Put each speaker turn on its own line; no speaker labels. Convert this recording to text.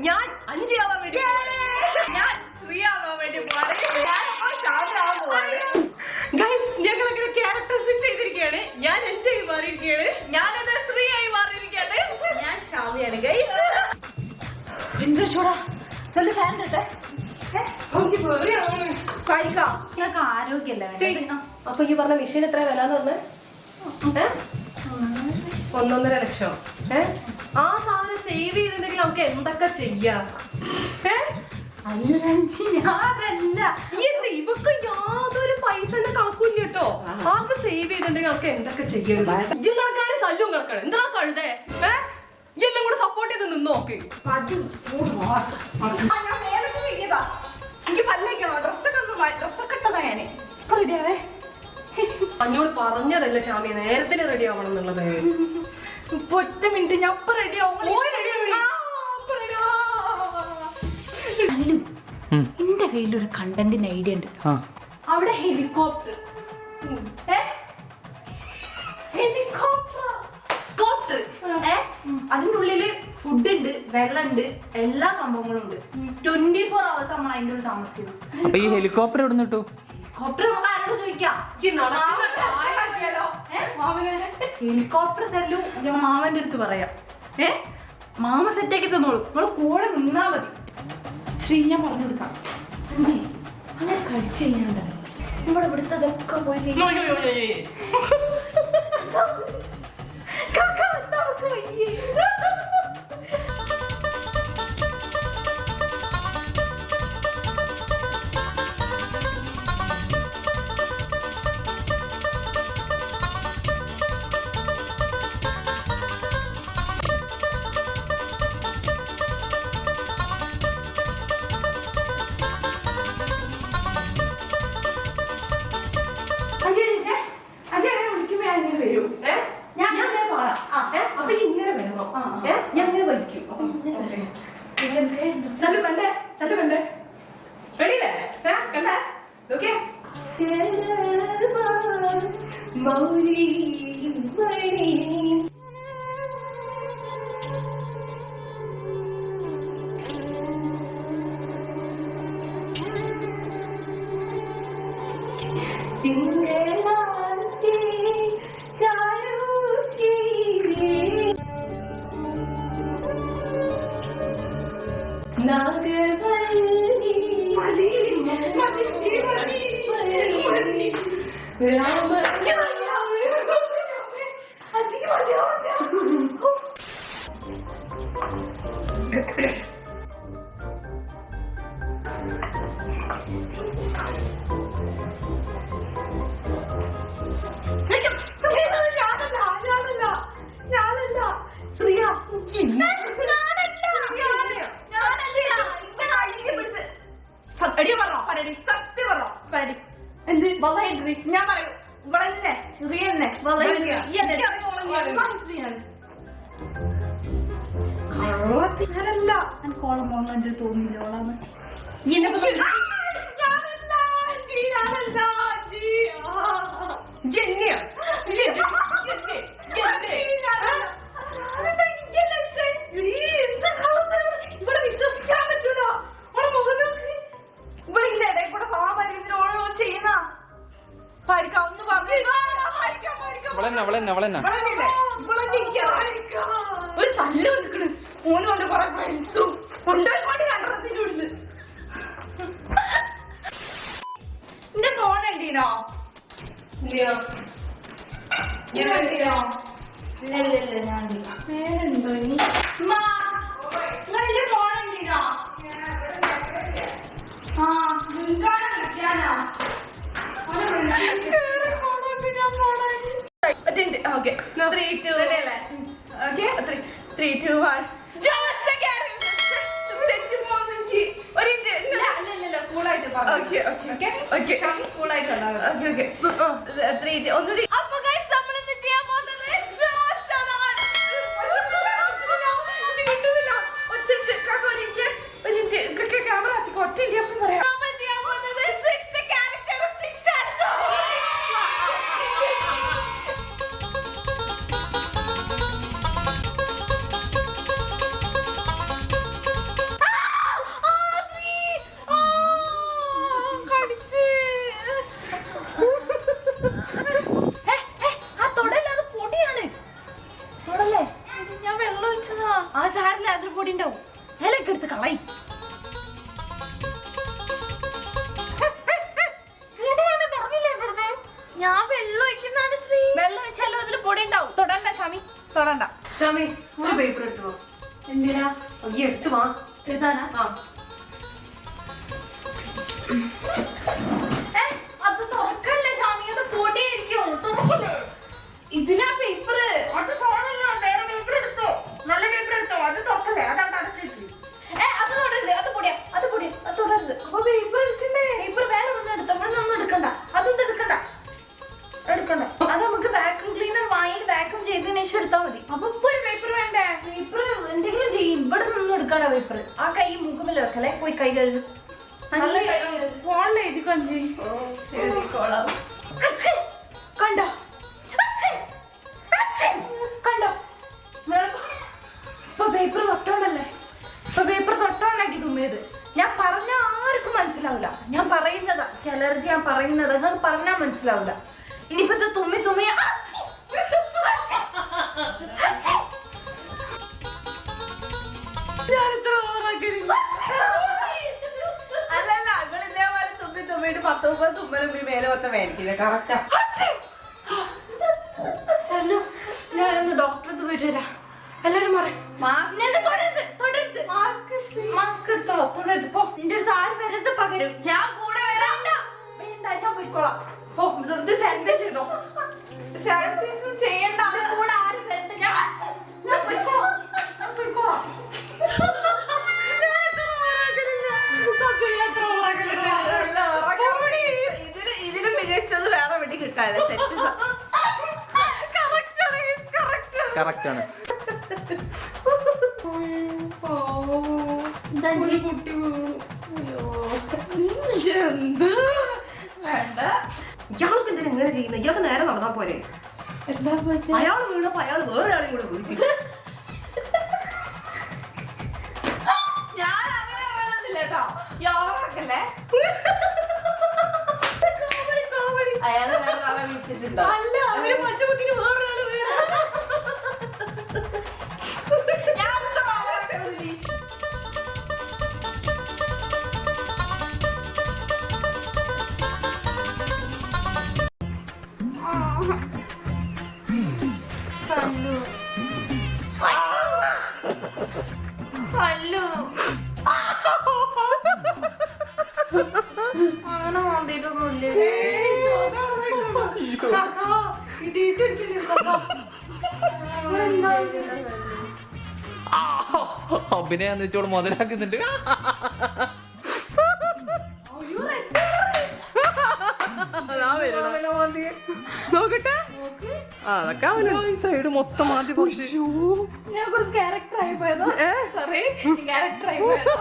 ഞാൻ 5 ആവാൻ വേണ്ടി,
ഞാൻ ശ്രീ ആവാൻ വേണ്ടി പോവാണ്.
ഞങ്ങളങ്ങനെ ക്യാരക്ടർ സ്വിച്ച് ചെയ്തിരിക്കുകയാണ്. ഞാൻ 5 ആയി മാറിയിരിക്കുകയാണ്.
ഞാനത് ശ്രീ ആയി മാറിയിരിക്കുകയാണ്.
ഞാൻ ഷാമിയാണ് ഗൈസ്. എന്താ ചോടാ சொல்லு ഫാൻ ഇട്ടെ.
നിങ്ങൾക്ക് ആരോഗ്യമല്ല.
അപ്പൊ ഈ പറഞ്ഞ മെഷീൻ എത്ര വില എന്ന് പറഞ്ഞ 1.5 ലക്ഷം. ആ സാധനം സേവ് ചെയ്തിട്ടുണ്ടെങ്കിൽ നമുക്ക് എന്തൊക്കെ ചെയ്യാം?
അതല്ല,
ഇവക്ക് യാതൊരു പൈസന്റെ കണക്കില്ല കേട്ടോ. ആർക്ക് സേവ് ചെയ്തിട്ടുണ്ടെങ്കിൽ നമുക്ക് എന്തൊക്കെ ചെയ്യാം? ഇജ്ജും കണക്കാണ്, സല്ലും കണക്കാണ്. എന്താ കഴുതേ? എല്ലാം കൂടെ സപ്പോർട്ട് ചെയ്ത് നിന്ന് നോക്ക്.
എനിക്ക് പല്ലേക്കണോ? ഡ്രസ്സൊക്കെ ഇട്ടതാ ഞാന്.
റെഡിയാവേ. അന്നോട് പറഞ്ഞതല്ല ഷാമി നേരത്തിന് റെഡി ആവണം എന്നുള്ളത്.
1 മിനിറ്റ്, ഞാൻ ഇപ്പൊ റെഡി ആവും. എന്റെ കയ്യിലൊരു കണ്ടന്റിന് ഐഡിയ ഉണ്ട്. അവിടെ ഹെലികോപ്റ്റർ അതിന്റെ ഉള്ളില് ഫുഡ് ഉണ്ട്, വെള്ളം ഉണ്ട്, എല്ലാ സംഭവങ്ങളും ഉണ്ട്. 24 hours നമ്മൾ അതിന്റെ ഉള്ളിൽ താമസിക്കുന്നു.
ഈ ഹെലികോപ്റ്റർ എവിടെ നിന്ന് കിട്ടു?
ഹെലികോപ്റ്റർ നമുക്ക് ആരോട് ചോദിക്കാം. ഹെലികോപ്റ്റർ സെല്ലും ഞാൻ മാമന്റെ അടുത്ത് പറയാം. മാമ സെറ്റാക്കി തന്നോളൂ, നമ്മള് കൂടെ നിന്നാ മതി. ശ്രീ ഞാൻ പറഞ്ഞു കൊടുക്കാം. അങ്ങനെ കഴിച്ചു കഴിഞ്ഞാണ്ടല്ലോ നമ്മുടെ ഇവിടുത്തെ അതൊക്കെ പോയി ഞാൻ പറയൂ. ഇവളെന്നെ ശ്രീയെന്നെ ഞാനല്ല. എനിക്ക് ഓളം മോഹൻ തോന്നില്ല ഓളാന്ന്. ഇവിടെ വിശ്വസിക്കാൻ പറ്റൂലോ. ഇവിടെ ഇല്ല ഇടയിൽ കൂടെ പാവം ഓരോ ചെയ്യുന്ന ഒരു തല്ല് വന്നിക്കണ്. ഓന് കൊണ്ട് കുറെ ഫ്രണ്ട്സും കൊണ്ടുപോയി കണ്ടത്തിന്റെ ഉള്ളിൽ. എന്റെ ഫോൺ ഉണ്ടീനോ? ഞാൻ പേരുണ്ടോ ഇനി? എന്റെ ഫോൺ ഉണ്ടീനോ? വിളിക്കാനോ?
Okay. 3, 2, 1.
കൂളായിട്ട് ഒന്നുകൂടി. അപ്പൊ നമ്മൾ എന്ത് ചെയ്യാൻ പോകുന്നത്?
ക്യാമറ ഒറ്റ പറയാം.
അതിൽ പൊടി ഉണ്ടാവും. ഇലയൊക്കെ എടുത്ത് കളയി. ഞാൻ വെള്ളം ഒഴിക്കുന്നതാണ് ശ്രീ. വെള്ളം ഒഴിച്ചാലും അതിൽ പൊടി ഉണ്ടാവും. തൊടണ്ട ഷാമി, തൊടണ്ട.
ഷാമി ഒരു പേപ്പർ എടുത്തു പോ.
എന്തിനാ?
ഈ എടുത്തു വാ.
എഴുതാനാ? അത് തുറക്കല്ലേ ഷാമി, അത് പൊടിയായിരിക്കും. തുറക്കില്ലേ? ഇതിനാ പേപ്പർ. അത് ഫോണല്ല, വേറെ പേപ്പർ എടുത്തോ. നല്ല പേപ്പർ എടുത്തോ. അത് തുറക്കല്ലേ, അതവിടെ അടച്ചിട്ട്. അത് തൊടരുത്, അത് പൊടിയാ, അത് പൊടിയാ, അത് തൊടരുത്. അപ്പൊ പേപ്പർ എടുക്കണ്ടേ? പേപ്പർ വേറെ ഒന്നും എടുത്തോ. ഇവിടെ ഒന്നും എടുക്കണ്ട, അതൊന്നും എടുക്കണ്ട. എടുക്കണ്ട. അത് നമുക്ക് വാക്യൂം ക്ലീനർ വാങ്ങി വാക്യൂം ചെയ്തതിനു ശേഷം എടുത്താൽ മതി. അപ്പൊ ഇപ്പൊ ഒരു പേപ്പർ വേണ്ടേ? പേപ്പർ എന്തെങ്കിലും ചെയ്യും. ഇവിടെ നിന്നും എടുക്കണ്ട പേപ്പർ. ആ കൈ മുഖമില്ല വെക്കല്ലേ, പോയി കൈ കഴുകും.
ഫോണിൽ എഴുതിക്കോ അഞ്ചി. എഴുതിക്കോളാം.
കണ്ടോ കണ്ടോ? ഇപ്പൊ പേപ്പർ തൊട്ടോണ്ടല്ലേ, ഇപ്പൊ പേപ്പർ തൊട്ടോണ്ടാക്കി തുമ്മിയത്. ഞാൻ പറഞ്ഞ ആർക്കും മനസ്സിലാവില്ല. ഞാൻ പറയുന്നതാ അലർജി, ഞാൻ പറയുന്നത് അത് പറഞ്ഞാൽ മനസ്സിലാവില്ല. ഇനിയിപ്പോ തുമ്മി തുമ്മി
അല്ലല്ല നിങ്ങൾ ഇതേപോലെ തുമ്മിട്ട് 10-30 തുമ്മലും മേലെ മൊത്തം മേടിക്കില്ല. കറക്റ്റാ.
ഞാനൊന്ന് ഡോക്ടർക്ക് പോയിട്ട് വരാം. എല്ലാരും മാസ്ക് എടുത്തോളോ. തൊടരുത് പോ. നിന്റെ അടുത്ത് ആര് വരരുത് പകരും. ഞാൻ കൂടെ വരാം. ഞാൻ പോയിക്കോളാം. ഓ ഇത് സാനിറ്റൈസ് ചെയ്തോ. സാനിറ്റൈസ് ചെയ്യണ്ട. കൂടെ ആരും വരണ്ട. ഞാൻ പോയിക്കോളാം. ഞാൻ പോയിക്കോളാം.
ഇതിലും മികച്ചത് വേറെ വെടി കിട്ടാതെ സെറ്റ്.
കറക്റ്റ് ആണ്.
കുട്ടി വേണ്ട. ഇയാൾക്ക് എന്തിനാ ഇങ്ങനെ ചെയ്യുന്നത്? ഇയാൾക്ക് നേരെ നടന്നാ പോലെ.
എന്താ
അയാൾ വീണപ്പോ അയാൾ വേറെ ആളും കൂടെ വിളിച്ചു. ഞാൻ അങ്ങനെ പറയുന്നില്ല കേട്ടോ. യാറക്കല്ലേ അയാള് വേറെ ആളെ വിളിച്ചിട്ടുണ്ടോ? അല്ല, അവര് പശുപത്തിന് വേറെ ആള് വീണ.
അങ്ങനെ മാന്തിയിട്ടൊന്നുമില്ലേ?
അഭിനയം വെച്ചോട് മുതലാക്കുന്നുണ്ട്.
നോക്കട്ടെ. അതൊക്കെ സൈഡ് മൊത്തം മാറ്റി കുറച്ചു.
ഞാൻ കുറച്ച് ക്യാരക്ടർ ആയി പോയതോ. സോറി, ക്യാരക്ടർ ആയി പോയതോ.